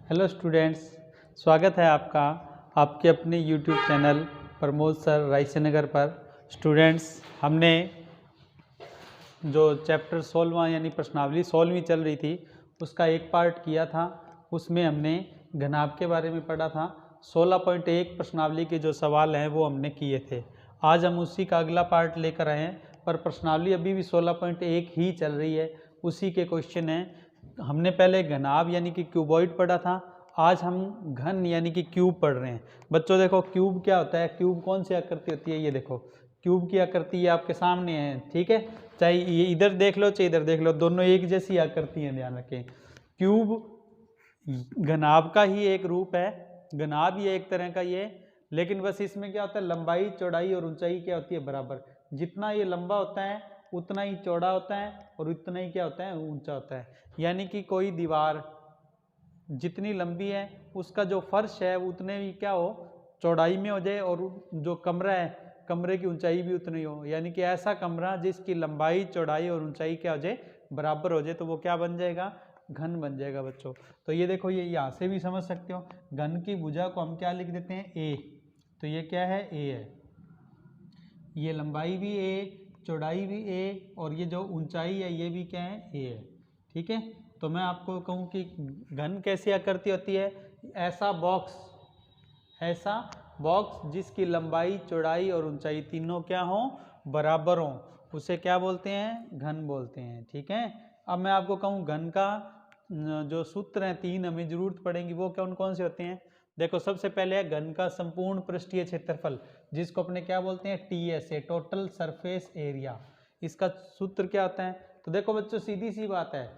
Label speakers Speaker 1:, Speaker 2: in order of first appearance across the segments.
Speaker 1: Hello students, स्वागत है आपका आपके अपने यूट्यूब चैनल प्रमोद सर रायसेनगर पर। स्टूडेंट्स, हमने जो चैप्टर 16वां यानी प्रश्नावली 16वीं चल रही थी उसका एक पार्ट किया था। उसमें हमने घनाभ के बारे में पढ़ा था। 16.1 प्रश्नावली के जो सवाल हैं वो हमने किए थे। आज हम उसी का अगला पार्ट लेकर आए हैं, पर प्रश्नावली अभी भी 16.1 ही चल रही है, उसी के क्वेश्चन हैं। हमने पहले घनाभ यानी कि क्यूबॉइड पढ़ा था, आज हम घन यानी कि क्यूब पढ़ रहे हैं। बच्चों देखो, क्यूब क्या होता है, क्यूब कौन सी आकृति होती है, ये देखो क्यूब की आकृति ये आपके सामने है, ठीक है। चाहे ये इधर देख लो चाहे इधर देख लो, दोनों एक जैसी आकृति है, ध्यान रखें। क्यूब घनाभ का ही एक रूप है, घनाभ ही एक तरह का ये, लेकिन बस इसमें क्या होता है, लंबाई चौड़ाई और ऊंचाई क्या होती है, बराबर। जितना ये लंबा होता है उतना ही चौड़ा होता है और उतना ही क्या होता है, ऊंचा होता है। यानी कि कोई दीवार जितनी लंबी है उसका जो फर्श है उतने ही क्या हो, चौड़ाई में हो जाए, और जो कमरा है कमरे की ऊंचाई भी उतनी हो। यानी कि ऐसा कमरा जिसकी लंबाई चौड़ाई और ऊंचाई क्या हो जाए, बराबर हो जाए, तो वो क्या बन जाएगा, घन बन जाएगा बच्चों। तो ये देखो, ये यहाँ से भी समझ सकते हो, घन की भुजा को हम क्या लिख देते हैं, ए। तो ये क्या है, ए है। ये लंबाई भी ए, चौड़ाई भी ए, और ये जो ऊंचाई है ये भी क्या है, ए है, ठीक है। तो मैं आपको कहूँ कि घन कैसी आकृति होती है, ऐसा बॉक्स जिसकी लंबाई चौड़ाई और ऊंचाई तीनों क्या हो, बराबर हो, उसे क्या बोलते हैं, घन बोलते हैं, ठीक है। अब मैं आपको कहूँ घन का जो सूत्र हैं 3 हमें जरूरत पड़ेंगी, वो कौन कौन से होते हैं। देखो, सबसे पहले है घन का संपूर्ण पृष्ठीय क्षेत्रफल, जिसको अपने क्या बोलते हैं, TSA, टोटल सरफेस एरिया। इसका सूत्र क्या होता है, तो देखो बच्चों, सीधी सी बात है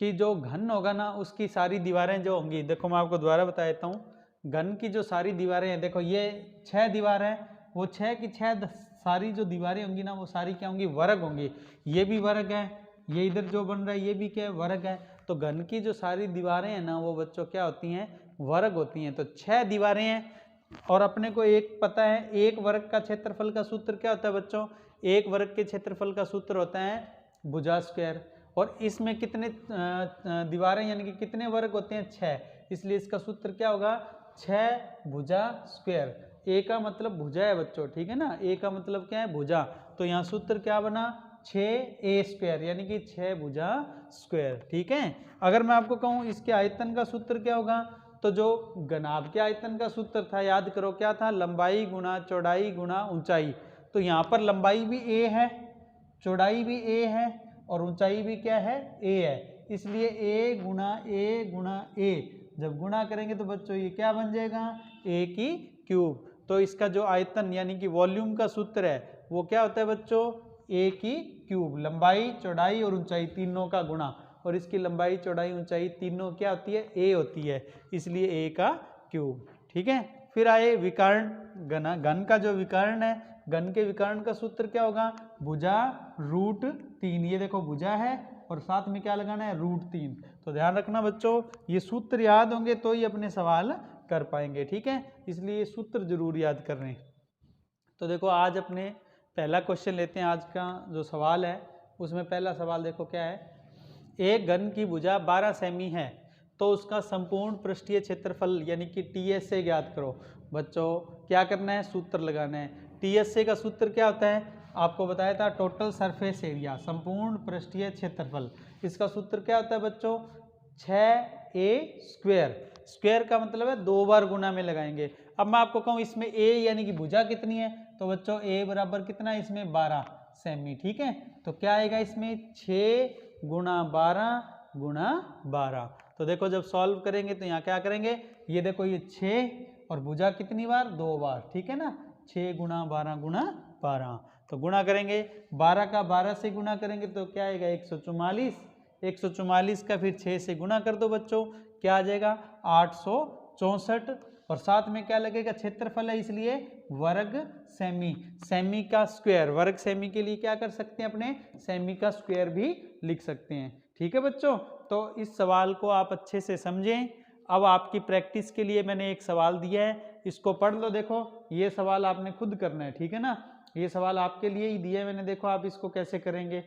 Speaker 1: कि जो घन होगा ना उसकी सारी दीवारें जो होंगी, देखो मैं आपको दोबारा बता देता हूँ। घन की जो सारी दीवारें हैं, देखो ये 6 दीवार है, वो 6 की 6 सारी जो दीवारें होंगी ना वो सारी क्या होंगी, वर्ग होंगी। ये भी वर्ग है, ये इधर जो बन रहा है ये भी क्या है, वर्ग है। तो घन की जो सारी दीवारें हैं ना वो बच्चों क्या होती हैं, वर्ग होती हैं। तो 6 दीवारें हैं, और अपने को एक पता है, एक वर्ग का क्षेत्रफल का सूत्र क्या होता है बच्चों, एक वर्ग के क्षेत्रफल का सूत्र होता है भुजा स्क्वायर। और इसमें कितने दीवारें यानी कि कितने वर्ग होते हैं, 6, इसलिए इसका सूत्र क्या होगा, 6 भुजा स्क्वायर। ए का मतलब भुजा है बच्चों, ठीक है ना, ए का मतलब क्या है, भुजा। तो यहाँ सूत्र क्या बना, 6a स्क्वायर, यानी कि 6 भुजा स्क्वायर, ठीक है। अगर मैं आपको कहूँ इसके आयतन का सूत्र क्या होगा, तो जो घनाभ के आयतन का सूत्र था, याद करो क्या था, लंबाई गुणा चौड़ाई गुणा ऊंचाई। तो यहाँ पर लंबाई भी a है, चौड़ाई भी a है, और ऊंचाई भी क्या है, a है, इसलिए a गुणा a जब गुणा करेंगे तो बच्चों ये क्या बन जाएगा, a की क्यूब। तो इसका जो आयतन यानी कि वॉल्यूम का सूत्र है वो क्या होता है बच्चों, a की क्यूब, लंबाई चौड़ाई और ऊंचाई तीनों का गुणा, और इसकी लंबाई चौड़ाई ऊंचाई तीनों क्या होती है, a होती है, इसलिए a का क्यूब, ठीक है। फिर आए विकर्ण, घन का जो विकर्ण है, घन के विकर्ण का सूत्र क्या होगा, भुजा √3। ये देखो भुजा है और साथ में क्या लगाना है, √3। तो ध्यान रखना बच्चों, ये सूत्र याद होंगे तो ही अपने सवाल कर पाएंगे, ठीक है, इसलिए सूत्र जरूर याद कर रहे हैं। तो देखो, आज अपने पहला क्वेश्चन लेते हैं। आज का जो सवाल है उसमें पहला सवाल देखो क्या है, एक घन की भुजा 12 सेमी है तो उसका संपूर्ण पृष्ठीय क्षेत्रफल यानी कि TSA ज्ञात करो। बच्चों क्या करना है, सूत्र लगाना है। TSA का सूत्र क्या होता है, आपको बताया था, टोटल सरफेस एरिया, संपूर्ण पृष्ठीय क्षेत्रफल। इसका सूत्र क्या होता है बच्चों, 6a स्क्वायर। स्क्वायर का मतलब है 2 बार गुना में लगाएंगे। अब मैं आपको कहूँ इसमें a यानी कि भुजा कितनी है, तो बच्चों a बराबर कितना है, इसमें 12 सेमी, ठीक है। तो क्या आएगा इसमें, 6 गुणा 12 गुणा 12। तो देखो जब सॉल्व करेंगे तो यहाँ क्या करेंगे, ये देखो ये 6 और भुजा कितनी बार, 2 बार, ठीक है ना, 6 गुणा 12 गुणा 12। तो गुणा करेंगे, 12 का 12 से गुणा करेंगे तो क्या आएगा, 144। 144 का फिर 6 से गुणा कर दो बच्चों, क्या आ जाएगा, 864। और साथ में क्या लगेगा, क्षेत्रफल है इसलिए वर्ग सेमी, सेमी का स्क्वायर, वर्ग सेमी के लिए क्या कर सकते हैं, अपने सेमी का स्क्वायर भी लिख सकते हैं, ठीक है बच्चों। तो इस सवाल को आप अच्छे से समझें। अब आपकी प्रैक्टिस के लिए मैंने एक सवाल दिया है, इसको पढ़ लो। देखो ये सवाल आपने खुद करना है, ठीक है ना, ये सवाल आपके लिए ही दिया है मैंने, देखो आप इसको कैसे करेंगे,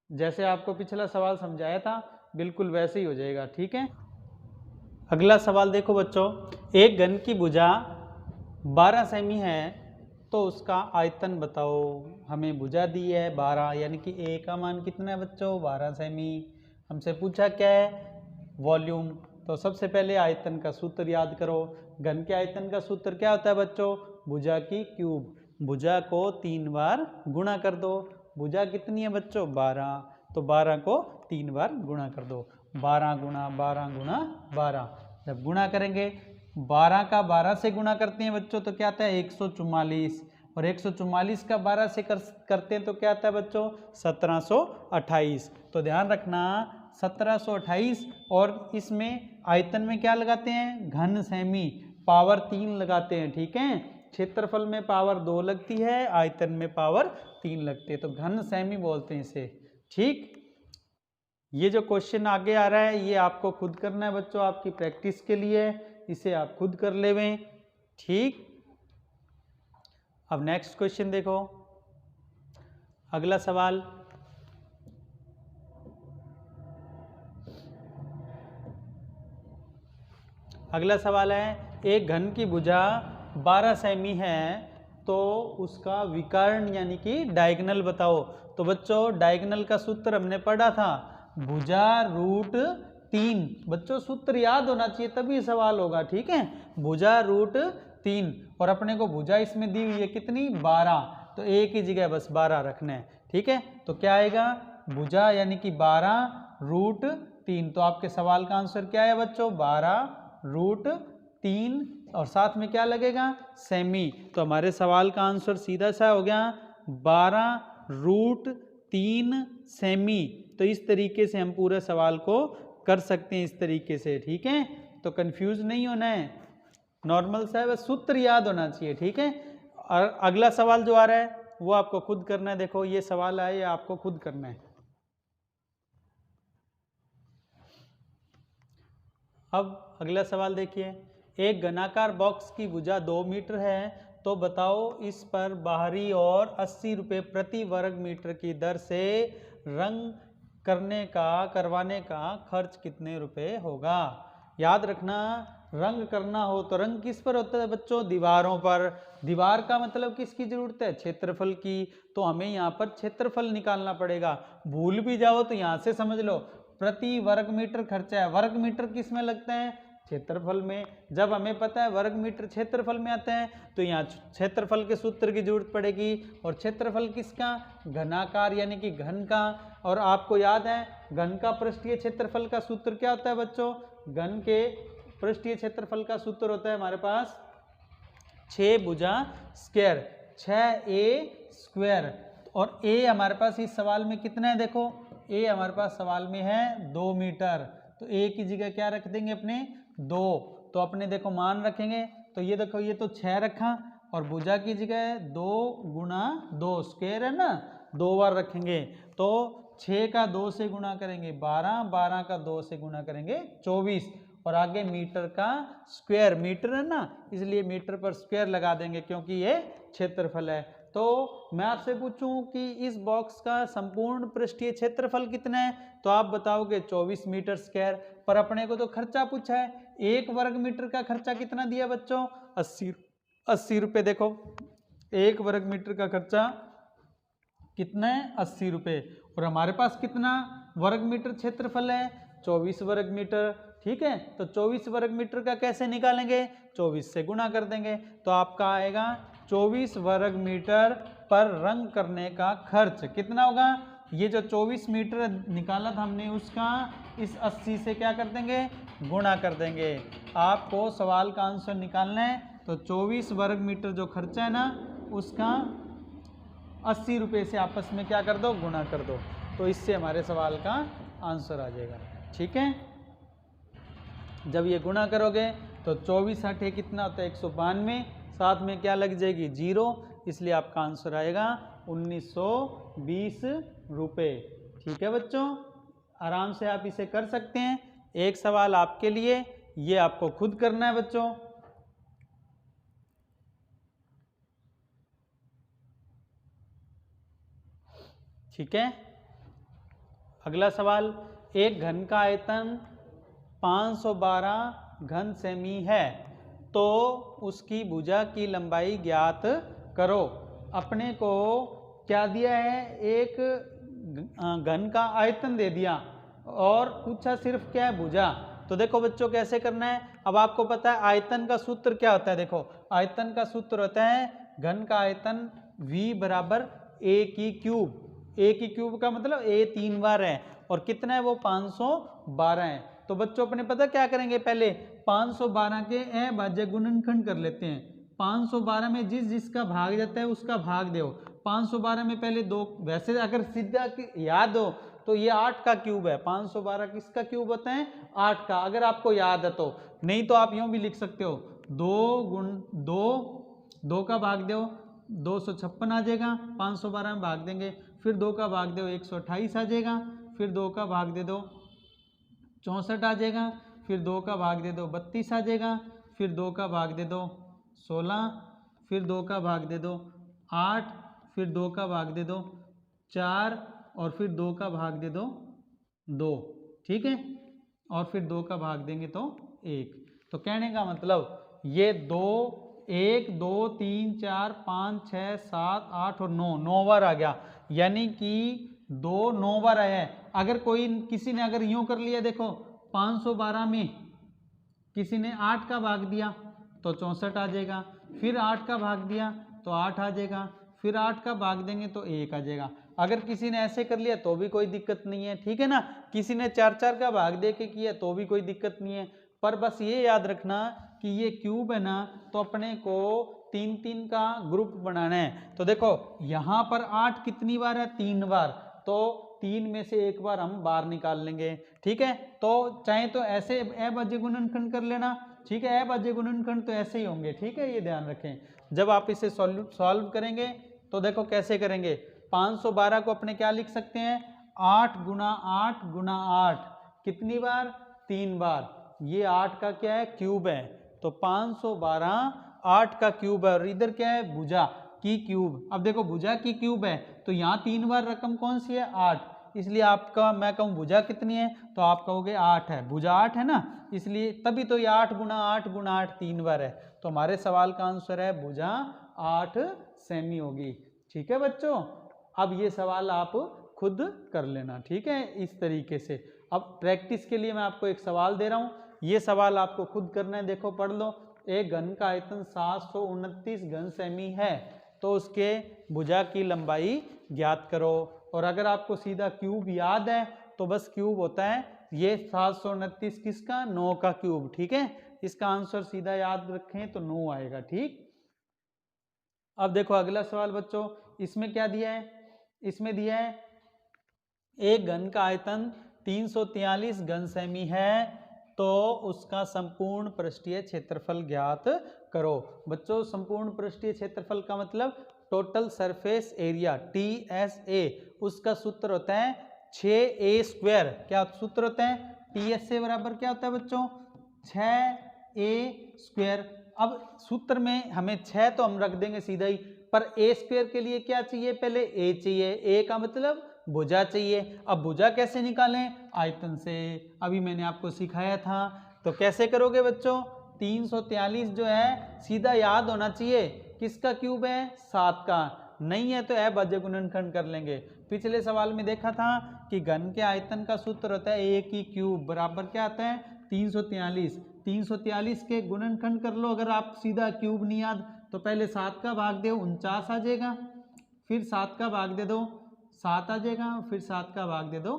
Speaker 1: जैसे आपको पिछला सवाल समझाया था बिल्कुल वैसे ही हो जाएगा, ठीक है। अगला सवाल देखो बच्चों, एक घन की भुजा 12 सेमी है तो उसका आयतन बताओ। हमें भुजा दी है 12, यानी कि ए का मान कितना है बच्चों, 12 सेमी। हमसे पूछा क्या है, वॉल्यूम। तो सबसे पहले आयतन का सूत्र याद करो। घन के आयतन का सूत्र क्या होता है बच्चों, भुजा की क्यूब। भुजा को 3 बार गुणा कर दो। भुजा कितनी है बच्चों, 12, तो 12 को 3 बार गुणा कर दो। 12 गुणा 12 गुणा 12, जब गुणा करेंगे 12 का 12 से गुणा करते हैं बच्चों तो क्या आता है 144, और 144 का 12 से करते हैं तो क्या आता है बच्चों 1728। तो ध्यान रखना 1728, और इसमें आयतन में क्या लगाते हैं, घन सेमी, पावर 3 लगाते हैं। ठीक है, क्षेत्रफल में पावर 2 लगती है, आयतन में पावर 3 लगती है, तो घन सेमी बोलते हैं इसे। ठीक, ये जो क्वेश्चन आगे आ रहा है ये आपको खुद करना है बच्चों, आपकी प्रैक्टिस के लिए, इसे आप खुद कर लेवें। ठीक, अब नेक्स्ट क्वेश्चन देखो, अगला सवाल। अगला सवाल है, एक घन की भुजा 12 सेमी है तो उसका विकर्ण यानी कि डायगोनल बताओ। तो बच्चों डायगोनल का सूत्र हमने पढ़ा था, भुजा √3। बच्चों सूत्र याद होना चाहिए तभी सवाल होगा। ठीक है, भुजा √3, और अपने को भुजा इसमें दी हुई है कितनी, 12, तो एक ही जगह बस 12 रखना है। ठीक है, तो क्या आएगा, भुजा यानी कि 12√3। तो आपके सवाल का आंसर क्या है बच्चों, 12√3, और साथ में क्या लगेगा, सेमी। तो हमारे सवाल का आंसर सीधा सा हो गया 12√3 सेमी। तो इस तरीके से हम पूरे सवाल को कर सकते हैं, इस तरीके से। ठीक है, तो कंफ्यूज नहीं होना है, नॉर्मल सा है, बस सूत्र याद होना चाहिए। ठीक है, और अगला सवाल जो आ रहा है वो आपको खुद करना है। देखो ये सवाल है, ये आपको खुद करना है। अब अगला सवाल देखिए, एक घनाकार बॉक्स की भुजा 2 मीटर है तो बताओ इस पर बाहरी और 80 रुपये प्रति वर्ग मीटर की दर से रंग करवाने का खर्च कितने रुपए होगा। याद रखना, रंग करना हो तो रंग किस पर होता है बच्चों, दीवारों पर। दीवार का मतलब किसकी जरूरत है, क्षेत्रफल की। तो हमें यहाँ पर क्षेत्रफल निकालना पड़ेगा। भूल भी जाओ तो यहाँ से समझ लो, प्रति वर्ग मीटर खर्चा है। वर्ग मीटर किस में लगता है, क्षेत्रफल में। जब हमें पता है वर्ग मीटर क्षेत्रफल में आता है तो यहाँ क्षेत्रफल के सूत्र की जरूरत पड़ेगी। और क्षेत्रफल किसका, घनाकार यानी कि घन का। और आपको याद है घन का पृष्ठीय क्षेत्रफल का सूत्र क्या होता है बच्चों, घन के पृष्ठीय क्षेत्रफल का सूत्र होता है हमारे पास 6 भुजा स्क्वायर, 6a स्क्वायर। और a हमारे पास इस सवाल में कितना है, देखो a हमारे पास सवाल में है 2 मीटर, तो a की जगह क्या रख देंगे अपने 2। तो अपने देखो मान रखेंगे, तो ये देखो ये तो 6 रखा, और भुजा की जगह 2 गुणा 2 स्क्वायर है ना, 2 बार रखेंगे। तो 6 का 2 से गुणा करेंगे 12, 12 का 2 से गुणा करेंगे 24, और आगे मीटर का स्क्वायर, मीटर है ना इसलिए मीटर पर स्क्वायर लगा देंगे क्योंकि ये क्षेत्रफल है। तो मैं आपसे पूछूं कि इस बॉक्स का संपूर्ण पृष्ठीय क्षेत्रफल कितना है, तो आप बताओगे 24 मीटर स्क्वायर। पर अपने को तो खर्चा पूछा है, 1 वर्ग मीटर का खर्चा कितना दिया बच्चों, 80 रुपये। देखो 1 वर्ग मीटर का खर्चा कितना है, 80 रुपये। और हमारे पास कितना वर्ग मीटर क्षेत्रफल है, 24 वर्ग मीटर। ठीक है, तो 24 वर्ग मीटर का कैसे निकालेंगे, 24 से गुणा कर देंगे। तो आपका आएगा 24 वर्ग मीटर पर रंग करने का खर्च कितना होगा। ये जो 24 मीटर निकाला था हमने उसका इस 80 से क्या कर देंगे, गुणा कर देंगे। आपको सवाल का आंसर निकालना है, तो 24 वर्ग मीटर जो खर्चा है ना उसका 80 रुपये से आपस में क्या कर दो, गुणा कर दो। तो इससे हमारे सवाल का आंसर आ जाएगा। ठीक है, जब ये गुणा करोगे तो 24 8 कितना होता है 192, साथ में क्या लग जाएगी 0, इसलिए आपका आंसर आएगा 1920 रुपये। ठीक है बच्चों, आराम से आप इसे कर सकते हैं। एक सवाल आपके लिए, ये आपको खुद करना है बच्चों। ठीक है, अगला सवाल, एक घन का आयतन 512 घन सेमी है तो उसकी भुजा की लंबाई ज्ञात करो। अपने को क्या दिया है, एक घन का आयतन दे दिया और पूछा सिर्फ क्या है, भुजा। तो देखो बच्चों कैसे करना है, अब आपको पता है आयतन का सूत्र क्या होता है। देखो आयतन का सूत्र होता है घन का आयतन V बराबर A की क्यूब। A की क्यूब का मतलब A 3 बार है और कितना है वो 512 है। तो बच्चों अपने पता क्या करेंगे, पहले 512 के अभाज्य गुणनखंड कर लेते हैं। 512 में जिस जिसका भाग जाता है उसका भाग दो। 512 में पहले 2, वैसे अगर सीधा याद हो तो ये 8 का क्यूब है। 512 किसका क्यूब होता है, 8 का, अगर आपको याद है तो। नहीं तो आप यूं भी लिख सकते हो 2 गुण 2, 2 का भाग दो 256 आ जाएगा, 512 में भाग देंगे, फिर 2 का भाग दो 128 आ जाएगा, फिर 2 का भाग दे दो 64 आ जाएगा, फिर 2 का भाग दे दो 32 आ जाएगा, फिर 2 का भाग दे दो 16, फिर 2 का भाग दे दो 8, फिर 2 का भाग दे दो 4 और फिर 2 का भाग दे दो 2, ठीक है, और फिर 2 का भाग देंगे तो 1। तो कहने का मतलब ये 2, 1, 2, 3, 4, 5, 6, 7, 8 और 9, 9 बार आ गया, यानी कि 2 9 बार आया है। अगर कोई किसी ने अगर यूं कर लिया, देखो 512 में किसी ने 8 का भाग दिया तो 64 आ जाएगा, फिर 8 का भाग दिया तो 8 आ जाएगा, फिर 8 का भाग देंगे तो 1 आ जाएगा। अगर किसी ने ऐसे कर लिया तो भी कोई दिक्कत नहीं है, ठीक है ना। किसी ने 4-4 का भाग दे के किया तो भी कोई दिक्कत नहीं है, पर बस ये याद रखना कि ये क्यूब है ना, तो अपने को 3-3 का ग्रुप बनाना है। तो देखो यहाँ पर 8 कितनी बार है, 3 बार, तो 3 में से 1 बार हम बाहर निकाल लेंगे, ठीक है। तो चाहे तो ऐसे अभाज्य गुणनखंड कर लेना, ठीक है, अभाज्य गुणनखंड तो ऐसे ही होंगे, ठीक है, ये ध्यान रखें। जब आप इसे सॉल्व करेंगे तो देखो कैसे करेंगे, 512 को अपने क्या लिख सकते हैं, 8 गुना 8 गुना 8, कितनी बार, 3 बार, ये 8 का क्या है, क्यूब है। तो 512 8 का क्यूब है और इधर क्या है, भुजा की क्यूब। अब देखो भुजा की क्यूब है तो यहाँ 3 बार रकम कौन सी है, 8, इसलिए आपका मैं कहूँ भुजा कितनी है तो आप कहोगे 8 है, भुजा 8 है ना, इसलिए तभी तो ये 8 गुना 8 गुना 8 3 बार है। तो हमारे सवाल का आंसर है भुजा 8 सेमी होगी, ठीक है बच्चों। अब ये सवाल आप खुद कर लेना, ठीक है, इस तरीके से। अब प्रैक्टिस के लिए मैं आपको एक सवाल दे रहा हूँ, ये सवाल आपको खुद करना है, देखो पढ़ लो। एक घन का आयतन 729 घन सेमी है तो उसके भुजा की लंबाई ज्ञात करो। और अगर आपको सीधा क्यूब याद है तो बस क्यूब होता है ये 729 किसका, 9 का क्यूब, ठीक है। इसका आंसर सीधा याद रखें तो 9 आएगा, ठीक। अब देखो अगला सवाल बच्चों, इसमें क्या दिया है, इसमें दिया है एक घन का आयतन 343 घन सेमी है तो उसका संपूर्ण पृष्ठीय क्षेत्रफल ज्ञात करो। बच्चों संपूर्ण पृष्ठीय क्षेत्रफल का मतलब टोटल सरफेस एरिया, TSA, उसका सूत्र होता है 6a²। क्या सूत्र होता है, TSA बराबर क्या होता है बच्चों, 6a²। अब सूत्र में हमें 6 तो हम रख देंगे सीधा ही, पर a² के लिए क्या चाहिए, पहले a चाहिए, a का मतलब भुजा चाहिए। अब भुजा कैसे निकालें, आयतन से, अभी मैंने आपको सिखाया था। तो कैसे करोगे बच्चों, 343 जो है सीधा याद होना चाहिए, किसका क्यूब है, 7 का, नहीं है तो अभाज्य गुणनखंड कर लेंगे। पिछले सवाल में देखा था कि घन के आयतन का सूत्र होता है a की क्यूब बराबर क्या आता है, 343। 343 के गुणनखंड कर लो, अगर आप सीधा क्यूब नहीं याद तो पहले 7 का भाग दो 49 आ जाएगा, फिर 7 का भाग दे दो 7 आ जाएगा, फिर 7 का भाग दे दो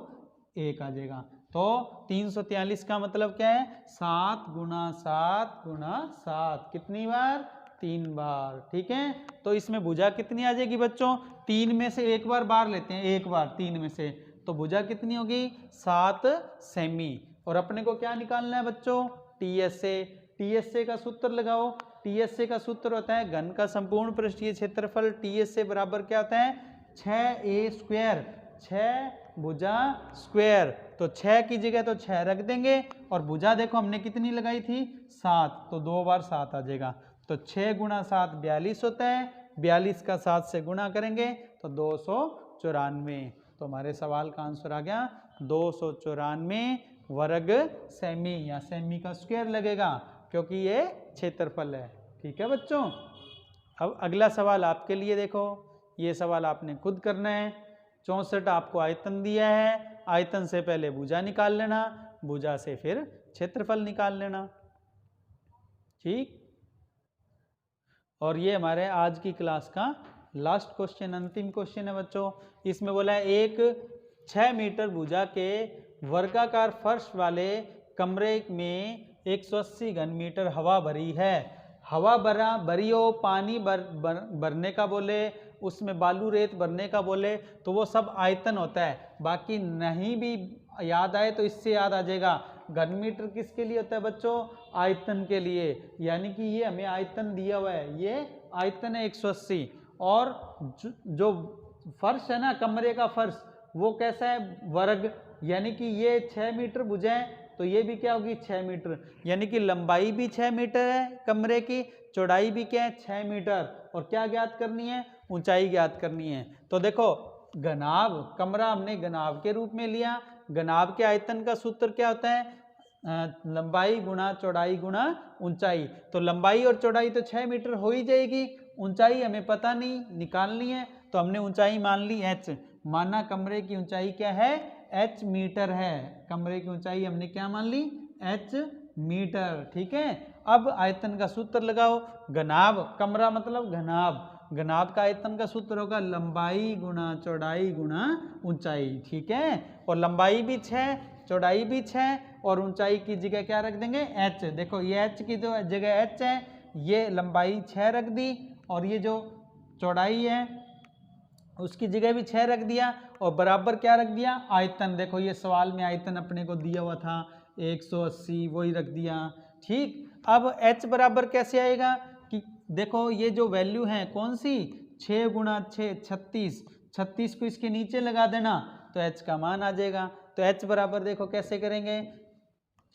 Speaker 1: 1 आ जाएगा। तो 343 का मतलब क्या है, 7 गुना 7 गुना 7, कितनी बार, 3 बार, ठीक है। तो इसमें भुजा कितनी आ जाएगी बच्चों, 3 में से 1 बार बाहर लेते हैं, 1 बार 3 में से, तो भुजा कितनी होगी, 7 सेमी। और अपने को क्या निकालना है बच्चों, TSA। TSA का सूत्र लगाओ, TSA का सूत्र होता है घन का संपूर्ण पृष्ठीय क्षेत्रफल, TSA बराबर क्या होता है, 6a², 6 भुजा स्क्वायर। तो 6 की जगह तो 6 रख देंगे और भुजा देखो हमने कितनी लगाई थी, 7, तो 2 बार 7 आ जाएगा। तो 6 गुना 7 42 होता है, 42 का 7 से गुणा करेंगे तो 294। तो हमारे सवाल का आंसर आ गया 294 वर्ग सेमी, या सेमी का स्क्वायर लगेगा क्योंकि ये क्षेत्रफल है। ठीक है बच्चों। अब अगला सवाल आपके लिए, देखो ये सवाल आपने खुद करना है। 64 आपको आयतन दिया है, आयतन से पहले भुजा निकाल लेना, भुजा से फिर क्षेत्रफल निकाल लेना। ठीक। और ये हमारे आज की क्लास का लास्ट क्वेश्चन, अंतिम क्वेश्चन है बच्चों। इसमें बोला है एक 6 मीटर भुजा के वर्गाकार फर्श वाले कमरे में 180 घन मीटर हवा भरी है। हवा भरी हो, पानी भरने का बोले, उसमें बालू रेत भरने का बोले तो वो सब आयतन होता है। बाकी नहीं भी याद आए तो इससे याद आ जाएगा, घन मीटर किसके लिए होता है बच्चों? आयतन के लिए। यानी कि ये हमें आयतन दिया हुआ है, ये आयतन है 180। और जो फर्श है ना, कमरे का फर्श, वो कैसा है? वर्ग। यानी कि ये 6 मीटर भुजा है तो ये भी क्या होगी? 6 मीटर। यानी कि लंबाई भी 6 मीटर है कमरे की, चौड़ाई भी क्या है? 6 मीटर। और क्या ज्ञात करनी है? ऊंचाई ज्ञात करनी है। तो देखो घनाभ, कमरा हमने घनाभ के रूप में लिया। घनाभ के आयतन का सूत्र क्या होता है? लंबाई गुणा चौड़ाई गुणा ऊंचाई। तो लंबाई और चौड़ाई तो 6 मीटर हो ही जाएगी, ऊंचाई हमें पता नहीं, निकालनी है। तो हमने ऊंचाई मान ली h। माना कमरे की ऊंचाई क्या है? h मीटर है। कमरे की ऊंचाई हमने क्या मान ली? h metre. ठीक है। अब आयतन का सूत्र लगाओ। घनाभ, कमरा मतलब घनाभ, घनाभ का आयतन का सूत्र होगा लंबाई गुणा चौड़ाई गुणा ऊंचाई। ठीक है। और लंबाई भी 6, चौड़ाई भी 6, और ऊंचाई की जगह क्या रख देंगे? h। देखो ये h की जो जगह h है, ये लंबाई 6 रख दी, और ये जो चौड़ाई है उसकी जगह भी 6 रख दिया, और बराबर क्या रख दिया? आयतन। देखो ये सवाल में आयतन अपने को दिया हुआ था 180, वही रख दिया। ठीक। अब h बराबर कैसे आएगा? कि देखो ये जो वैल्यू है कौन सी? 6 गुणा 6 36, 36 को इसके नीचे लगा देना तो h का मान आ जाएगा। तो h बराबर देखो कैसे करेंगे?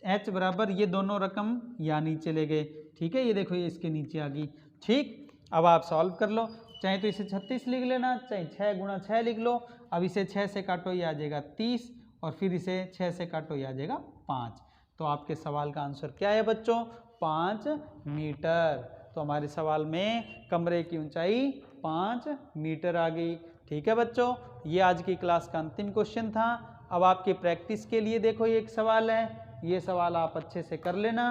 Speaker 1: h बराबर ये दोनों रकम यहाँ नीचे ले गए। ठीक है। ये देखो ये इसके नीचे आ गई। ठीक। अब आप सॉल्व कर लो, चाहे तो इसे 36 लिख लेना, चाहे 6 गुणा 6 लिख लो। अब इसे 6 से काटो, ये आ जाएगा 30, और फिर इसे 6 से काटो, ये आ जाएगा 5। तो आपके सवाल का आंसर क्या है बच्चों? 5 मीटर। तो हमारे सवाल में कमरे की ऊंचाई 5 मीटर आ गई। ठीक है बच्चों, ये आज की क्लास का अंतिम क्वेश्चन था। अब आपकी प्रैक्टिस के लिए देखो ये एक सवाल है, ये सवाल आप अच्छे से कर लेना।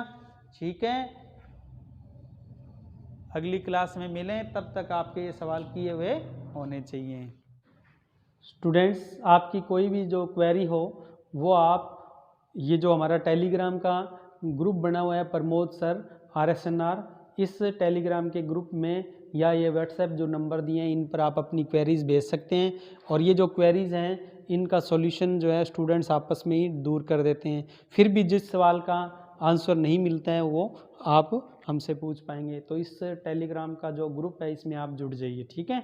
Speaker 1: ठीक है। अगली क्लास में मिलें, तब तक आपके ये सवाल किए हुए होने चाहिए। स्टूडेंट्स, आपकी कोई भी जो क्वेरी हो वो आप, ये जो हमारा टेलीग्राम का ग्रुप बना हुआ है प्रमोद सर RSNR, इस टेलीग्राम के ग्रुप में या ये व्हाट्सएप जो नंबर दिए हैं इन पर आप अपनी क्वेरीज़ भेज सकते हैं। और ये जो क्वेरीज़ हैं इनका सॉल्यूशन जो है स्टूडेंट्स आपस में ही दूर कर देते हैं। फिर भी जिस सवाल का आंसर नहीं मिलता है वो आप हमसे पूछ पाएंगे। तो इस टेलीग्राम का जो ग्रुप है इसमें आप जुड़ जाइए। ठीक है।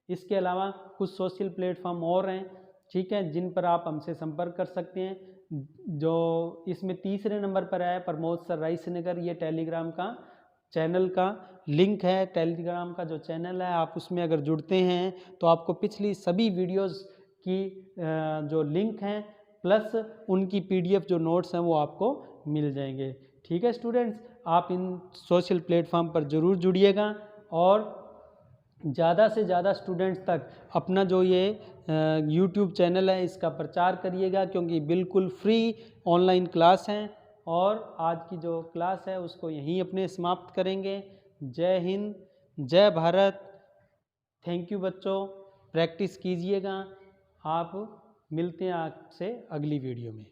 Speaker 1: इसके अलावा कुछ सोशल प्लेटफॉर्म और हैं, ठीक है, जिन पर आप हमसे संपर्क कर सकते हैं। जो इसमें तीसरे नंबर पर है प्रमोद सर राइसनगर, ये टेलीग्राम का चैनल का लिंक है। टेलीग्राम का जो चैनल है आप उसमें अगर जुड़ते हैं तो आपको पिछली सभी वीडियोस की जो लिंक हैं प्लस उनकी PDF जो नोट्स हैं वो आपको मिल जाएंगे। ठीक है स्टूडेंट्स, आप इन सोशल प्लेटफॉर्म पर ज़रूर जुड़िएगा और ज़्यादा से ज़्यादा स्टूडेंट्स तक अपना जो ये YouTube चैनल है इसका प्रचार करिएगा, क्योंकि बिल्कुल फ्री ऑनलाइन क्लास हैं। और आज की जो क्लास है उसको यहीं अपने समाप्त करेंगे। जय हिंद, जय भारत। थैंक यू बच्चों, प्रैक्टिस कीजिएगा। आप मिलते हैं आपसे अगली वीडियो में।